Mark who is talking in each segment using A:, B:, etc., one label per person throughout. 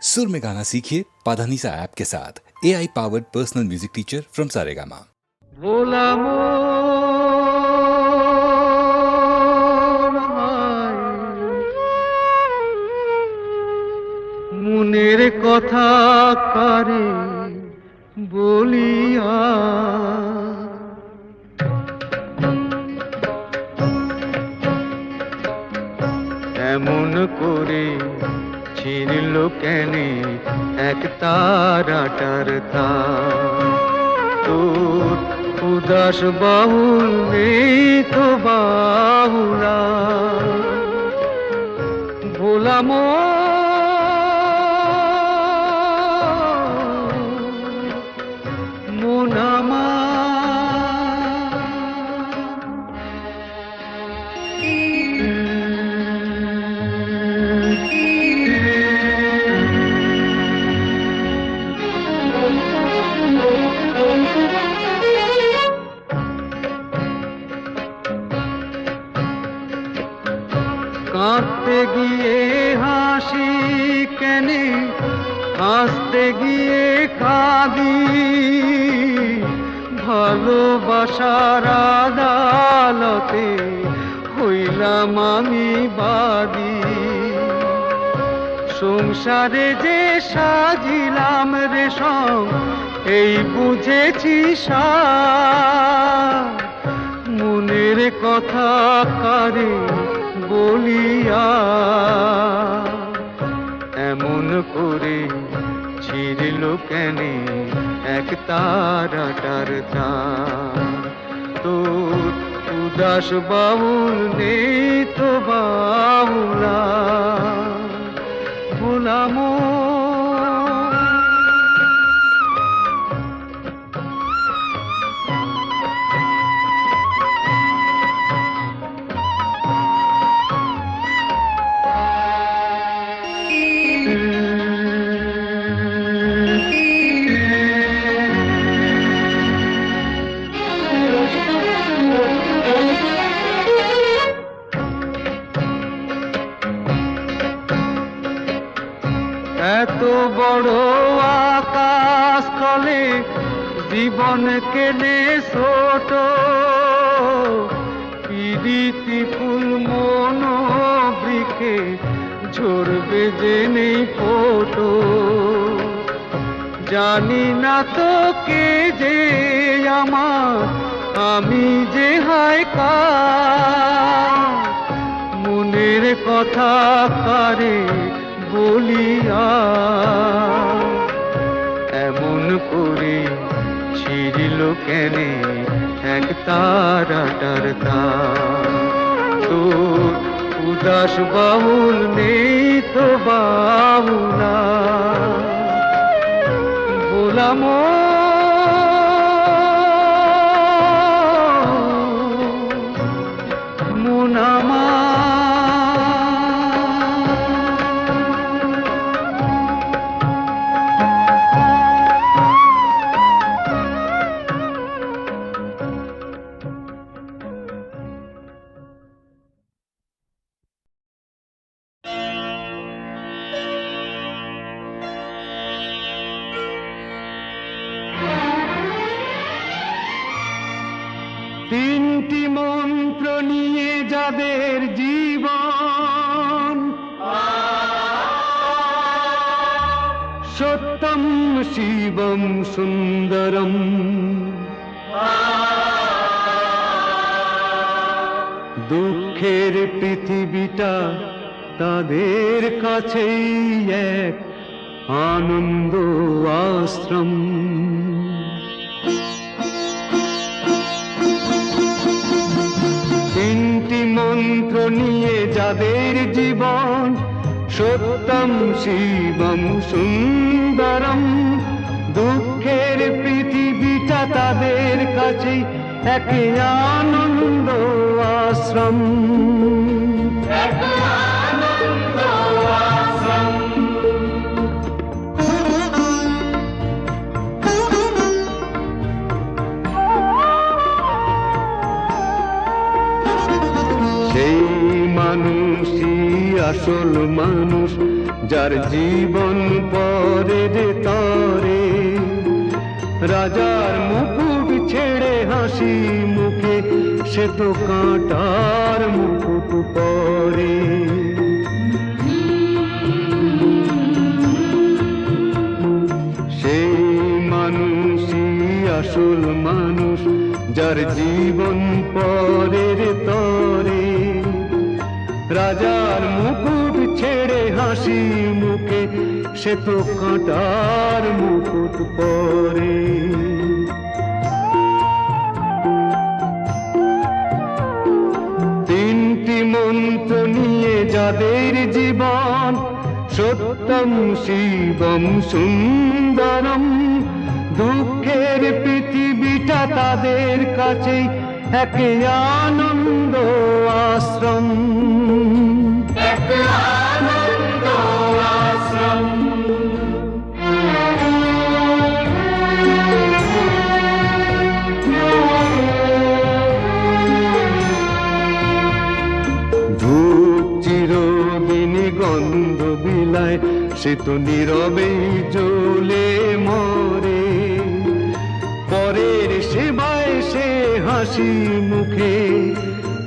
A: सुर में गाना सीखिए पाधानीसा ऐप के साथ AI powered personal music teacher from Saregama.
B: মনের কথা কারে বলিয়া এমন করে ছিঁড়ল কেনে এক তারাটার তার তোর উদাস বাহুল নেই তো বাহুলা ভোলা কাঁদতে গিয়ে হাসি কেনে হাসতে গিয়ে কাঁদি ভালোবাসার আদালতে হইলাম আমি বাদী সংসারে যে সাজিলাম রেশম এই বুঝেছি সার মনের কথা কারে বলিয়া এমন করে ছিঁড়ল কেনে এক তারাটার তার তোর উদাস বাউল নেই তো বাউলা ভোলাম এত বড় আকাশ তলে জীবন কেনে ছোট পিরিতি ফুল মন বৃক্ষে ঝরবে যে নেই ফোটো জানি না তো কে যে আমার আমি যে হায় কার মনের কথা কারে বলিয়া এমন করে ছিঁড়ল কেনে এক তারাটার তার তোর উদাস বাহুল নেই তো বাহুলা বলাম মুনামা তিনটি মন্ত্র নিয়ে যাদের জীবন সত্যম শিবম সুন্দরম দুঃখের পৃথিবীটা তাদের কাছেই এক আনন্দ আশ্রম তিনটি মন্ত্র নিয়ে যাদের জীবন সত্যম শিবম সুন্দরম দুঃখের পৃথিবীটা তাদের কাছে এক আনন্দ আশ্রম সেই মানুষই আসল মানুষ, যার জীবন রাজার মুকুট ছেড়ে হাসি মুখে সে তো কাঁটার মুকুট পরে। সেই মানুষই আসল মানুষ, যার জীবন পরের তরে। রাজার মুকুট ছেড়ে হাসি মুখে সে তো কাঁটার মুকুট পরে। তিনটি মন্ত্র নিয়ে যাদের জীবন, সত্যম শিবম সুন্দরম। দুঃখের পৃথিবীটা তাদের কাছেই এক আনন্দ আশ্রম, এক আনন্দ আশ্রম। ধূপ চিরদিনই গন্ধ বিলায়, সে তো নীরবেই জ্বলে মরে। পরের সেবায় সে হাসি মুখে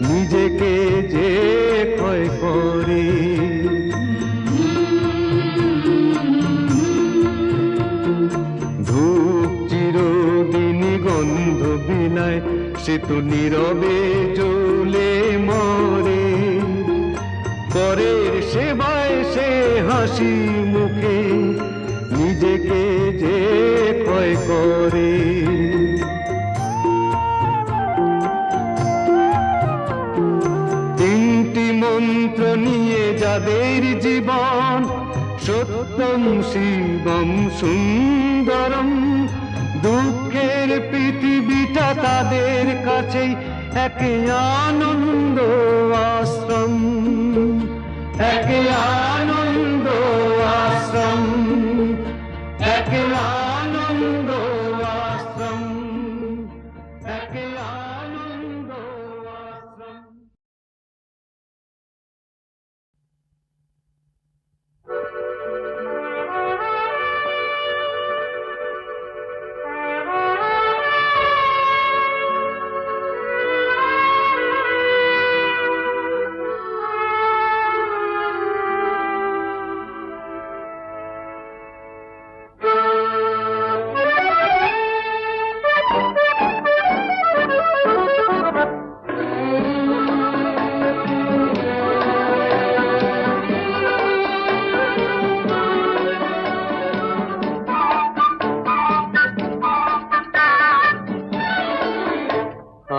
B: নিজেকে যে ক্ষয় করে। ধূপ চিরদিনই গন্ধ বিলায়, সে তো নীরবে জ্বলে মরে। পরের সেবায় সে হাসি মুখে নিজেকে যে ক্ষয় করে। তিনটি মন্ত্র নিয়ে যাদের জীবন, সত্যম শিবম সুন্দরম। দুঃখের পৃথিবীটা তাদের কাছেই এক আনন্দ আশ্রম, এক আনন্দ আশ্রম, এক আনন্দ আশ্রম, এক আনন্দ আশ্রম।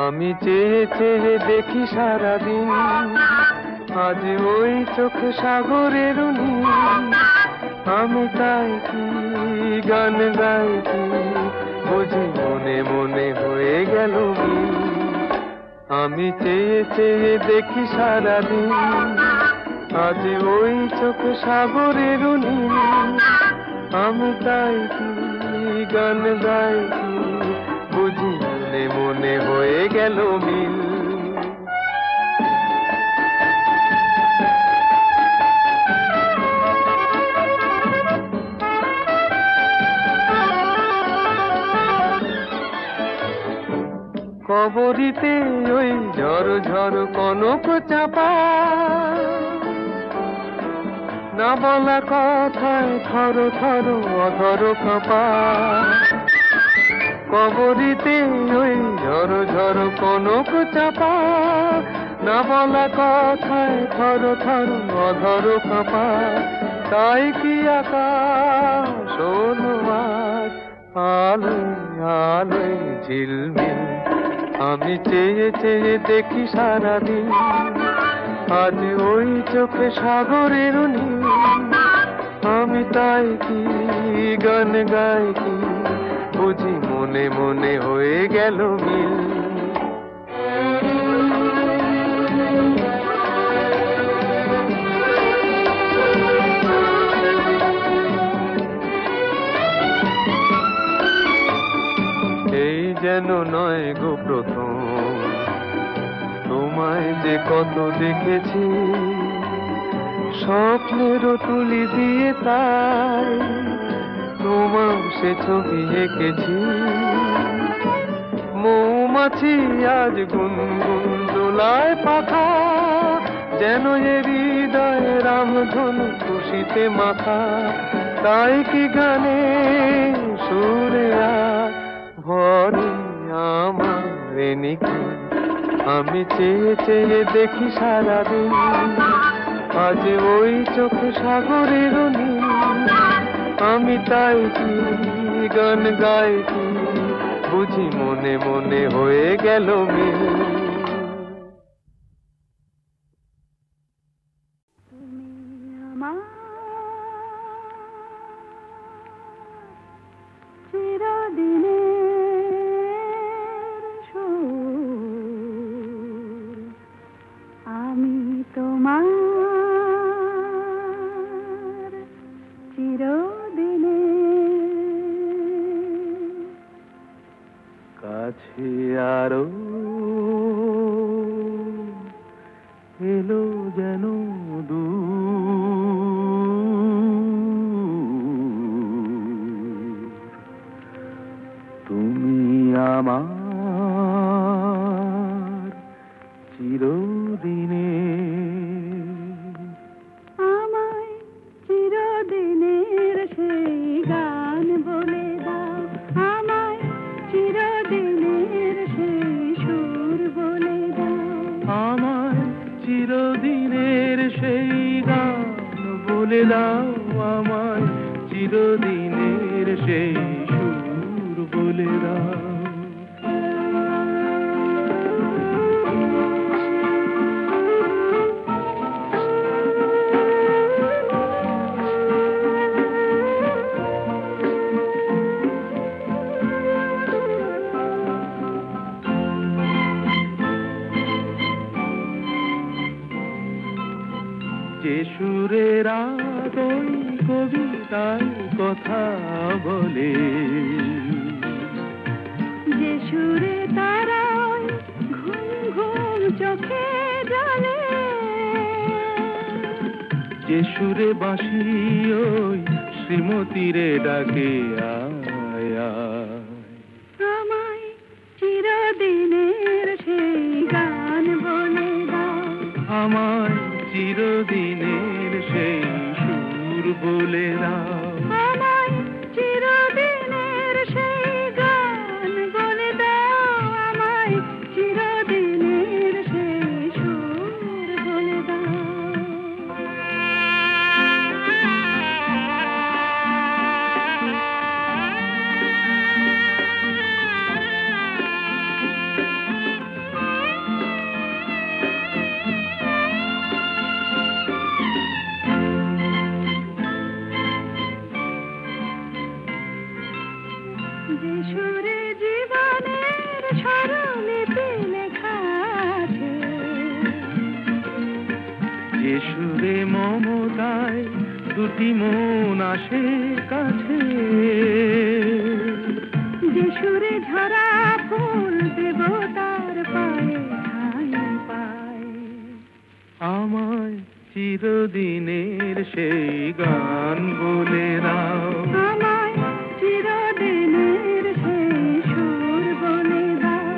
B: আমি চেয়ে চেয়ে দেখি সারাদিন, আজ ওই চোখ সাগরের নীল। আমি তাই কি গান গাই কি বুঝি মনে মনে হয়ে গেল মিল। আমি চেয়ে চেয়ে দেখি সারাদিন, আজ ওই চোখ সাগরের নীল। আমি তাই কি গান গাই কি বুঝি মনে মনে হয়ে গেল মিল। কবরিতে ওই ঝড় ঝড় কনক চাপা, না বলা কথায় থর থর অধর কাঁপা। কবরিতে ওই ঝড় ঝড় কনক চাপা, না বলা কথায় থর থর অধর কাঁপা। তাই কি আকাশ হলো আজ আলোয় আলোয় ঝিলমিল। আমি চেয়ে চেয়ে দেখি সারাদিন, আজ ওই চোখে সাগরের নীল। আমি তাই কি গান গাই কি বুঝি মনে মনে হয়ে গেল মিল। এই যেন নয় গো প্রথম, তোমায় যে কত দেখেছি স্বপ্নের তুলি দিয়ে। তাই তোমার বুকে ছবি এঁকেছি। মৌমাছি আজ গুনগুন দোলায় পাখা, যেন এ হৃদয় রামধনু খুশিতে মাখা। তাই কি গানে সুরে আর ভরে আমার নিকি, আমি চেয়ে চেয়ে দেখি সারাদিন, আজ ওই চোখ সাগরের নীল। আমি তাই কি গান গাই কি, বুঝি মনে মনে হয়ে গেল মিল।
C: আমি তোমার চিরদিনে
B: কাছে আরো এলো যেন তুমি আমার চিরদিনে।
C: আমায় চিরদিনের সেই গান বলে দাও, আমায় চিরদিনের সেই সুর বলে দাও,
B: আমার চিরদিনের সেই গান বলে দাও, আমায় চিরদিনের সেই সুর বলে দাও। যে সুরের ওই কবিতায় কথা বলে,
C: যে সুরে তারায় ঘুম ঘুম চোখে জলে,
B: যে সুরে বাঁশি ওই শ্রীমতীরে ডাকে আয় আয়।
C: আমায় চিরদিনের সেই গান বলে দাও,
B: আমায় চিরদিনের সেই সুর বলে দাও।
C: আমায় চিরদিনের সেই গান বলে দাও, আমায় চিরদিনের সেই সুর বলে দাও। যে সুরে জীবনের স্বরলিপি লেখা আছে,
B: যে সুরে মমতায় দুটি মন আসে কাছে,
C: যে সুরে ঝরা ফুল দেবতার পায়ে ঠাঁই পায়,
B: আমায় চিরদিনের সেই গান বলে দাও।
C: আমায় চিরদিনের সেই সুর বলে দাও,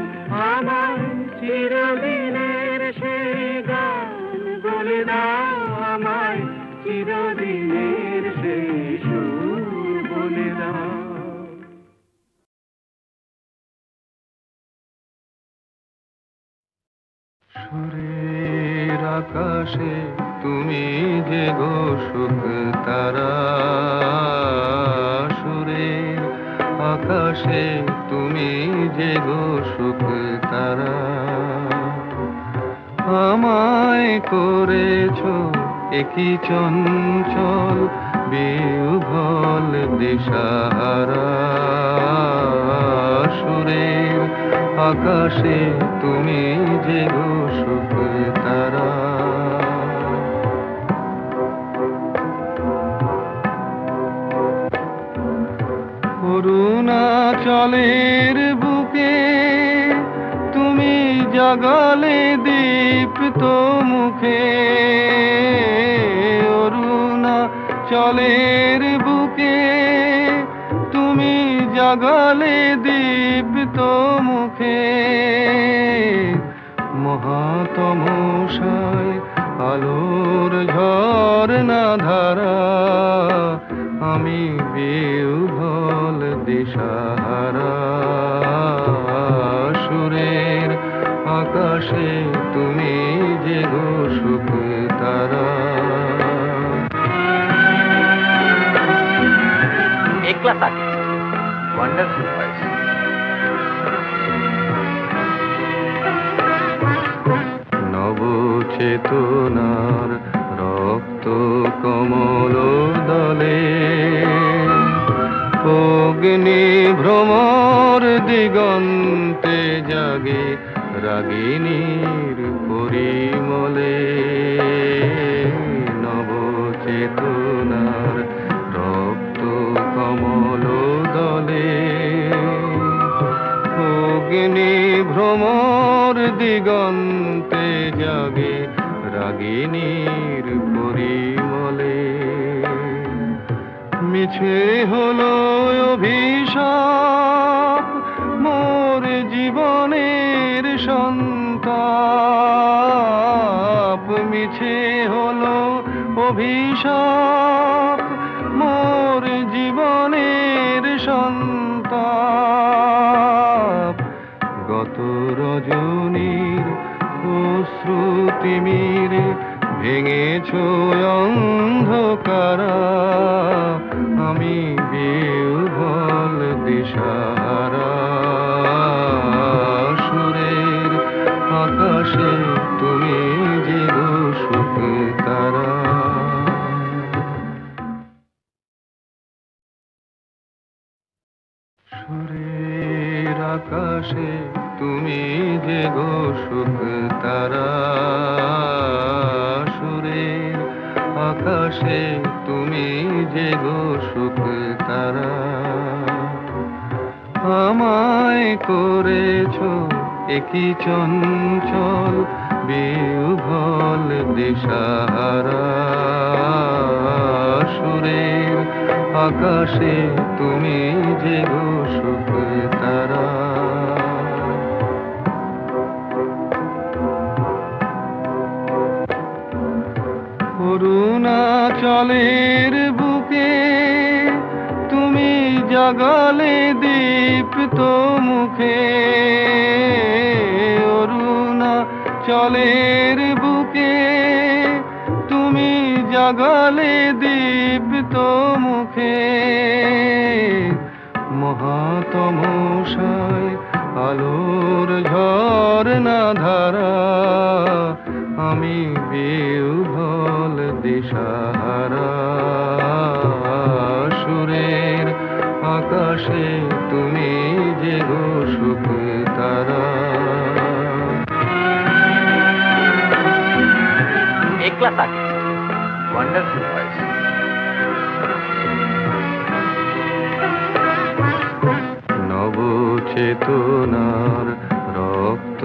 B: আমায় চিরদিনের সেই গান বলে দাও, আমায় চিরদিনের সেই সুর বলে দাও। সুরের আকাশে তুমি যে গো সুখ তারা, সুরের আকাশে তুমি যে গো সুখ তারা। আমায় করেছো একই চঞ্চল বিহ্বল দিশাহারা, সুরের আকাশে তুমি যে গো সুখ তারা। অরুণাচলের বুকে তুমি জাগালে দীপ্ত মুখে, অরুণাচলের বুকে তুমি জাগালে দীপ্ত মুখে মহাতমশায় আলোর ঝরনা ধারা আমি বিহ্বল দিশাহারা সুরের আকাশে তুমি যে গো সুখ তারা
D: একলা থাকে ওয়ান্ডারফুল ভয়েস।
B: নবচেতনার রক্ত কমল দলে অগ্নি ভ্রমর দিগন্তে জাগে রাগিনীর পরিমলে নবচেতনার রক্ত কমল দলে অগ্নি ভ্রমর দিগন্তে জাগে রাগিনীর পরিমলে মিছে হলো অভিশাপ মোর জীবনের সন্তাপ মিছে হলো অভিশাপ মোর জীবনের সন্তাপ গত রজনীর অশ্রুতিমিরে ভেঙেছ অন্ধকারা আমি বিহ্বল দিশাহারা সুরের আকাশে তুমি যে গো সুখ তারা। সুরের আকাশে তুমি যে গো সুখ তারা সুরের আকাশে তুমি যে গো সুখ তারা আমায় করেছ একই চঞ্চল বিহ্বল দিশাহারা সুরের আকাশে তুমি যে গো সুখ তারা। অরুণাচলের বুকে তুমি জাগালে দীপ্ত মুখে অরুণাচলের বুকে তুমি জাগালে দীপ্ত মুখে মহাতমশায় আলোর ঝরনা ধারা আমি বিহ্বল দিশাহারা সুরের আকাশে তুমি যে গো সুখ তারা।
D: একলা থাকে ওয়ান্ডারফুল ভয়েস।
B: নবচেতনার রক্ত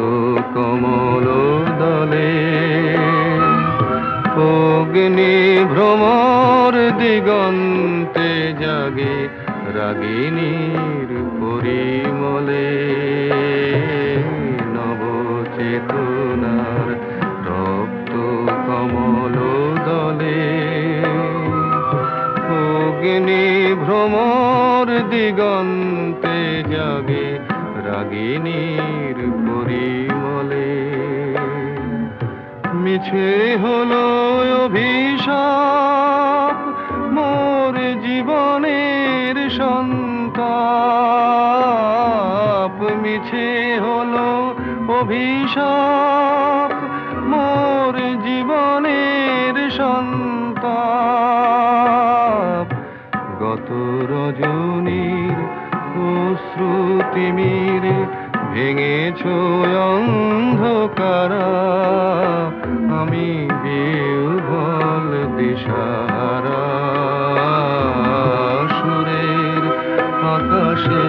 B: কমল দলে অগ্নি ভ্রমর দিগন্তে জাগে রাগিনীর পরিমলে নবচেতনার রক্ত কমল দলে অগ্নি ভ্রমর দিগন্তে জাগে রাগিনীর পরিমলে মিছে হলো অভিশাপ মোর জীবনের সন্তাপ মিছে হলো অভিশাপ মোর জীবনের সন্তাপ গত রজনীর অশ্রুতিমিরে ভেঙেছ অন্ধকারা আমি বিহ্বল দিশাহারা সুরের আকাশে